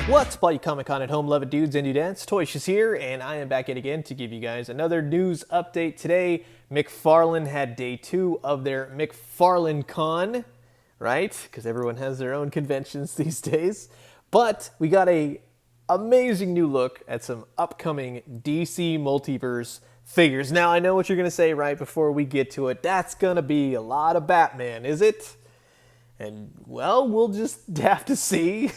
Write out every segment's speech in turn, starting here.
What's up, all you Comic Con at home loving dudes and dudettes? Toysh is here, and I am back in again to give you guys another news update. Today, McFarlane had day 2 of their McFarlane Con, right? Because everyone has their own conventions these days. But we got a amazing new look at some upcoming DC Multiverse figures. Now, I know what you're going to say right before we get to it. That's going to be a lot of Batman, is it? And, well, we'll just have to see.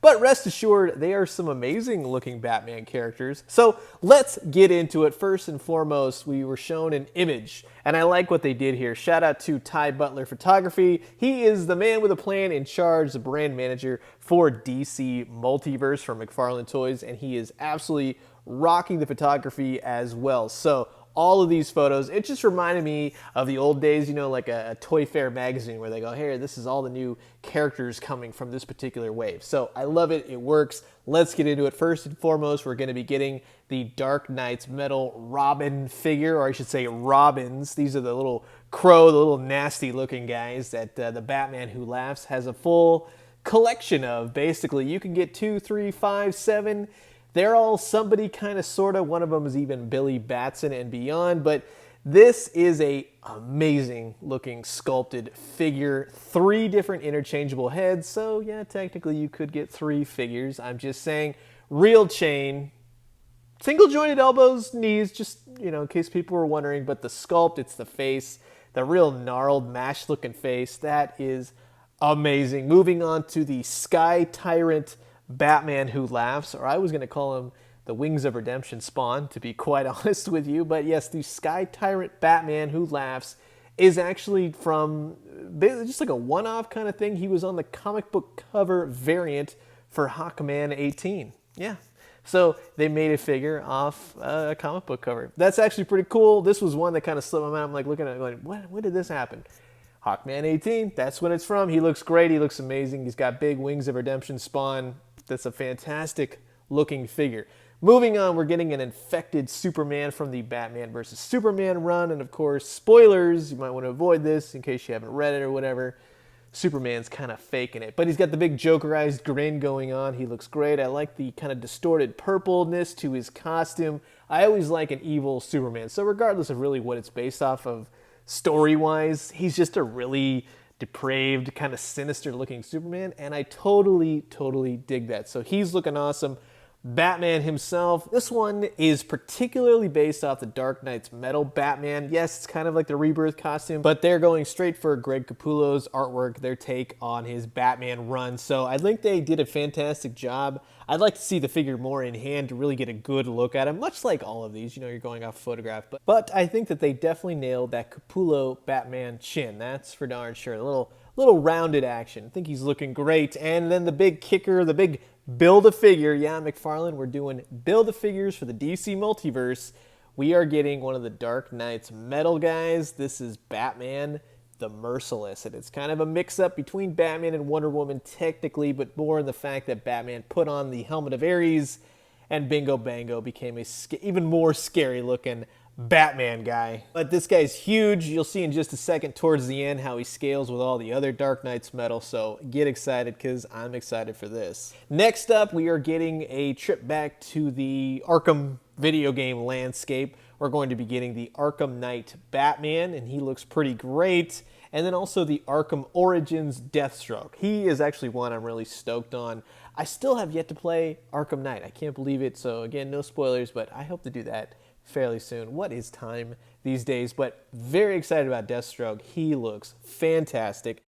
But rest assured, they are some amazing looking Batman characters. So let's get into it. First and foremost, we were shown an image, and I like what they did here. Shout out to Ty Butler Photography. He is the man with a plan in charge, the brand manager for DC Multiverse for McFarlane Toys, and he is absolutely rocking the photography as well. So all of these photos, it just reminded me of the old days, you know, like a Toy Fair magazine where they go, hey, this is all the new characters coming from this particular wave. So I love it. It works. Let's get into it. First and foremost, we're going to be getting the Dark Knight's Metal Robin figure, or I should say Robins. These are the little crow, the little nasty looking guys that the Batman Who Laughs has a full collection of. Basically, you can get 2, 3, 5, 7. They're all somebody kind of sort of. One of them is even Billy Batson and beyond. But this is a amazing looking sculpted figure. 3 different interchangeable heads. So yeah, technically you could get 3 figures. I'm just saying, real chain, single jointed elbows, knees, just, you know, in case people were wondering. But the sculpt, it's the face, the real gnarled, mashed looking face. That is amazing. Moving on to the Sky Tyrant Batman Who Laughs, or I was going to call him the Wings of Redemption spawn, to be quite honest with you. But yes, the Sky Tyrant Batman Who Laughs is actually from just like a one-off kind of thing. He was on the comic book cover variant for Hawkman 18. Yeah. So they made a figure off a comic book cover. That's actually pretty cool. This was one that kind of slipped my mind. I'm like looking at it going, when did this happen? Hawkman 18, that's what it's from. He looks great. He looks amazing. He's got big Wings of Redemption spawn. That's a fantastic looking figure. Moving on, we're getting an infected Superman from the Batman vs. Superman run. And of course, spoilers, you might want to avoid this in case you haven't read it or whatever. Superman's kind of faking it. But he's got the big Jokerized grin going on. He looks great. I like the kind of distorted purpleness to his costume. I always like an evil Superman. So regardless of really what it's based off of story-wise, he's just a really depraved, kind of sinister looking Superman, and I totally dig that. So he's looking awesome. Batman himself, this one is particularly based off the Dark Knight's Metal Batman. Yes, it's kind of like the Rebirth costume, but they're going straight for Greg Capullo's artwork, their take on his Batman run. So I think they did a fantastic job. I'd like to see the figure more in hand to really get a good look at him, much like all of these, you know, you're going off photograph. But I think that they definitely nailed that Capullo Batman chin. That's for darn sure. A little rounded action. I think he's looking great. And then the big kicker, the big Build-A-Figure. Yeah, McFarlane, we're doing Build-A-Figures for the DC Multiverse. We are getting one of the Dark Knight's metal guys. This is Batman the Merciless, and it's kind of a mix-up between Batman and Wonder Woman technically, but more in the fact that Batman put on the helmet of Ares, and bingo bango, became a even more scary-looking Batman guy. But this guy's huge. You'll see in just a second towards the end how he scales with all the other Dark Knight's metal, so get excited because I'm excited for this. Next up, we are getting a trip back to the Arkham video game landscape. We're going to be getting the Arkham Knight Batman, and he looks pretty great. And then also the Arkham Origins Deathstroke. He is actually one I'm really stoked on. I still have yet to play Arkham Knight. I can't believe it. So again, no spoilers, but I hope to do that fairly soon. What is time these days? But very excited about Deathstroke. He looks fantastic.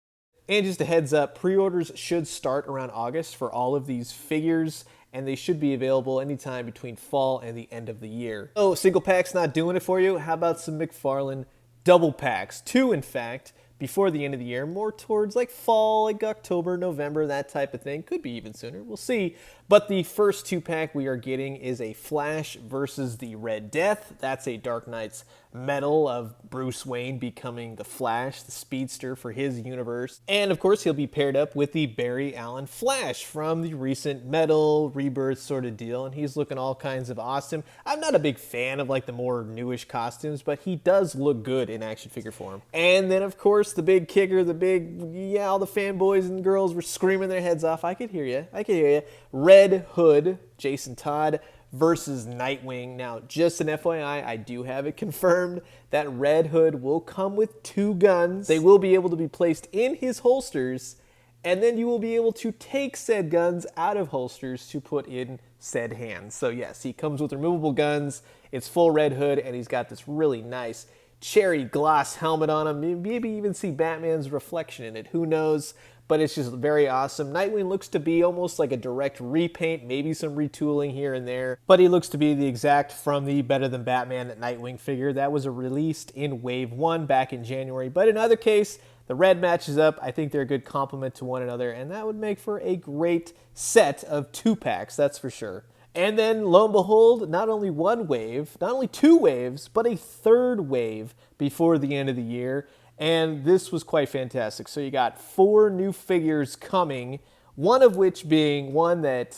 And just a heads up, pre-orders should start around August for all of these figures, and they should be available anytime between fall and the end of the year. Oh, single pack's not doing it for you? How about some McFarlane double packs? 2, in fact, before the end of the year, more towards like fall, like October, November, that type of thing. Could be even sooner, we'll see. But the first 2-pack we are getting is a Flash versus the Red Death. That's a Dark Knight's metal of Bruce Wayne becoming the Flash, the speedster for his universe. And of course, he'll be paired up with the Barry Allen Flash from the recent Metal Rebirth sort of deal, and he's looking all kinds of awesome. I'm not a big fan of like the more newish costumes, but he does look good in action figure form. And then of course, the big kicker, all the fanboys and girls were screaming their heads off. I could hear you. Red Hood, Jason Todd, versus Nightwing. Now, just an FYI, I do have it confirmed that Red Hood will come with 2 guns. They will be able to be placed in his holsters, and then you will be able to take said guns out of holsters to put in said hands. So yes, he comes with removable guns. It's full Red Hood, and he's got this really nice cherry gloss helmet on him. Maybe even see Batman's reflection in it. Who knows? But it's just very awesome. Nightwing looks to be almost like a direct repaint, maybe some retooling here and there. But he looks to be the exact from the Better Than Batman Nightwing figure that was released in Wave 1 back in January. But in either case, the red matches up. I think they're a good complement to one another, and that would make for a great set of 2-packs, that's for sure. And then, lo and behold, not only 1 wave, not only 2 waves, but a 3rd wave before the end of the year. And this was quite fantastic. So you got 4 new figures coming, one of which being one that,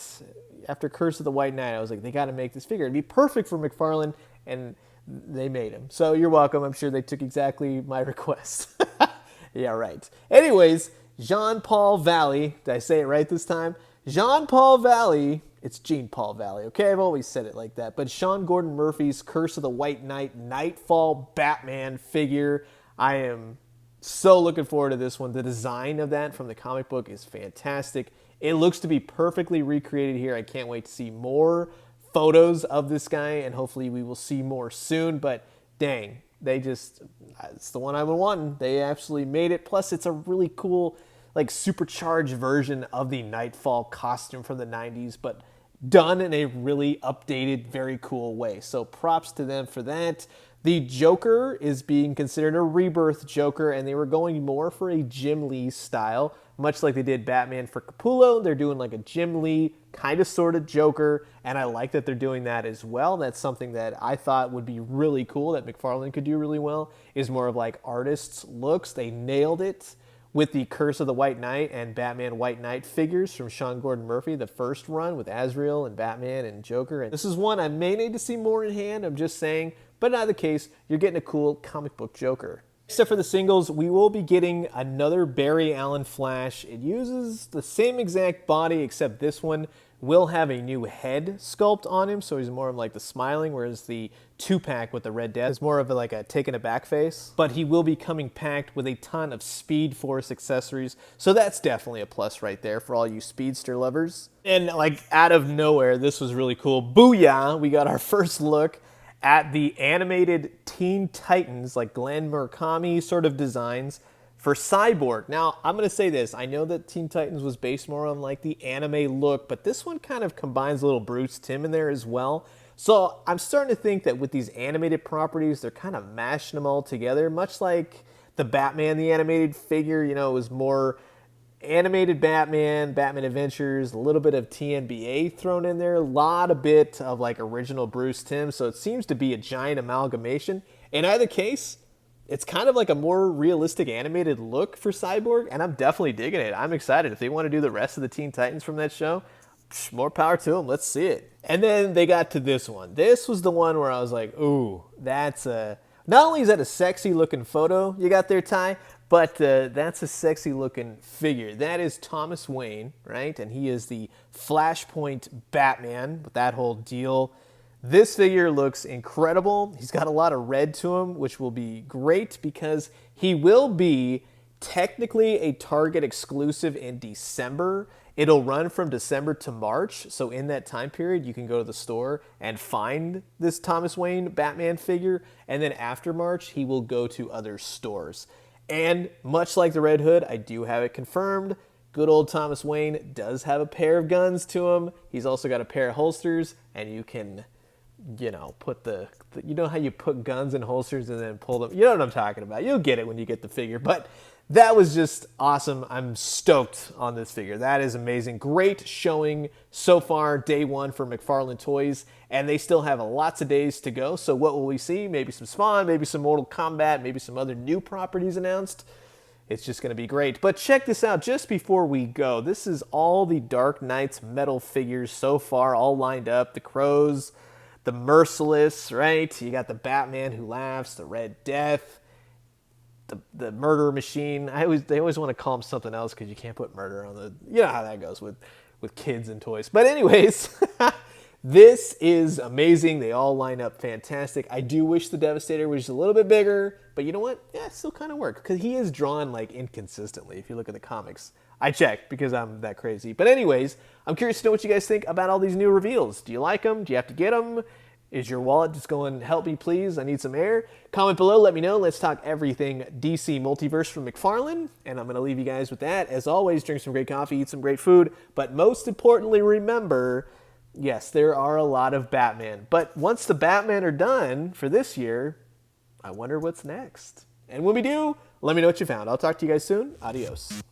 after Curse of the White Knight, I was like, they got to make this figure. It'd be perfect for McFarlane, and they made him. So you're welcome. I'm sure they took exactly my request. Yeah, right. Anyways, Jean-Paul Valley. Did I say it right this time? Jean-Paul Valley. It's Jean-Paul Valley, okay? I've always said it like that. But Sean Gordon Murphy's Curse of the White Knight Nightfall Batman figure. I am so looking forward to this one. The design of that from the comic book is fantastic. It looks to be perfectly recreated here. I can't wait to see more photos of this guy, and hopefully we will see more soon. But dang, it's the one I've been wanting. They absolutely made it. Plus, it's a really cool, like, supercharged version of the Nightfall costume from the 90s, but done in a really updated, very cool way. So props to them for that. The Joker is being considered a rebirth Joker, and they were going more for a Jim Lee style, much like they did Batman for Capullo. They're doing like a Jim Lee kind of sort of Joker, and I like that they're doing that as well. That's something that I thought would be really cool that McFarlane could do really well, is more of like artists' looks. They nailed it with the Curse of the White Knight and Batman White Knight figures from Sean Gordon Murphy, the first run with Azrael and Batman and Joker. And this is one I may need to see more in hand, I'm just saying. But in either case, you're getting a cool comic book Joker. Except for the singles, we will be getting another Barry Allen Flash. It uses the same exact body, except this one will have a new head sculpt on him, so he's more of like the smiling, whereas the 2-pack with the Red Death is more of like a taken aback face. But he will be coming packed with a ton of Speed Force accessories, so that's definitely a plus right there for all you speedster lovers. And like out of nowhere, this was really cool. Booyah! We got our first look at the animated Teen Titans, like Glenn Murakami sort of designs for Cyborg. Now, I'm going to say this. I know that Teen Titans was based more on like the anime look, but this one kind of combines a little Bruce Timm in there as well. So I'm starting to think that with these animated properties, they're kind of mashing them all together, much like the Batman, the animated figure, you know, was more animated Batman, Batman Adventures, a little bit of TNBA thrown in there, a bit of like original Bruce Timm, so it seems to be a giant amalgamation. In either case, it's kind of like a more realistic animated look for Cyborg, and I'm definitely digging it. I'm excited. If they want to do the rest of the Teen Titans from that show, more power to them. Let's see it. And then they got to this one. This was the one where I was like, ooh, that's a... Not only is that a sexy looking photo you got there, Ty, but that's a sexy looking figure. That is Thomas Wayne, right? And he is the Flashpoint Batman with that whole deal. This figure looks incredible. He's got a lot of red to him, which will be great because he will be technically a Target exclusive in December. It'll run from December to March, so in that time period, you can go to the store and find this Thomas Wayne Batman figure, and then after March, he will go to other stores. And much like the Red Hood, I do have it confirmed. Good old Thomas Wayne does have a pair of guns to him. He's also got a pair of holsters, and you can, you know, put you know how you put guns in holsters and then pull them? You know what I'm talking about. You'll get it when you get the figure, but That was just awesome. I'm stoked on this figure. That is amazing. Great showing so far, day one for McFarlane Toys, and they still have lots of days to go. So what will we see? Maybe some Spawn, maybe some Mortal Kombat, maybe some other new properties announced. It's just going to be great. But check this out just before we go. This is all the Dark Knight's metal figures so far, all lined up. The Crows, the Merciless, right? You got the Batman Who Laughs, the Red Death, the Murder Machine. They always want to call him something else because you can't put murder on the... You know how that goes with kids and toys. But anyways, this is amazing. They all line up fantastic. I do wish the Devastator was just a little bit bigger, but you know what? Yeah, it still kind of works because he is drawn like inconsistently if you look at the comics. I checked because I'm that crazy. But anyways, I'm curious to know what you guys think about all these new reveals. Do you like them? Do you have to get them? Is your wallet just going, help me please, I need some air? Comment below, let me know. Let's talk everything DC Multiverse from McFarlane. And I'm going to leave you guys with that. As always, drink some great coffee, eat some great food. But most importantly, remember, yes, there are a lot of Batman. But once the Batman are done for this year, I wonder what's next. And when we do, let me know what you found. I'll talk to you guys soon. Adios.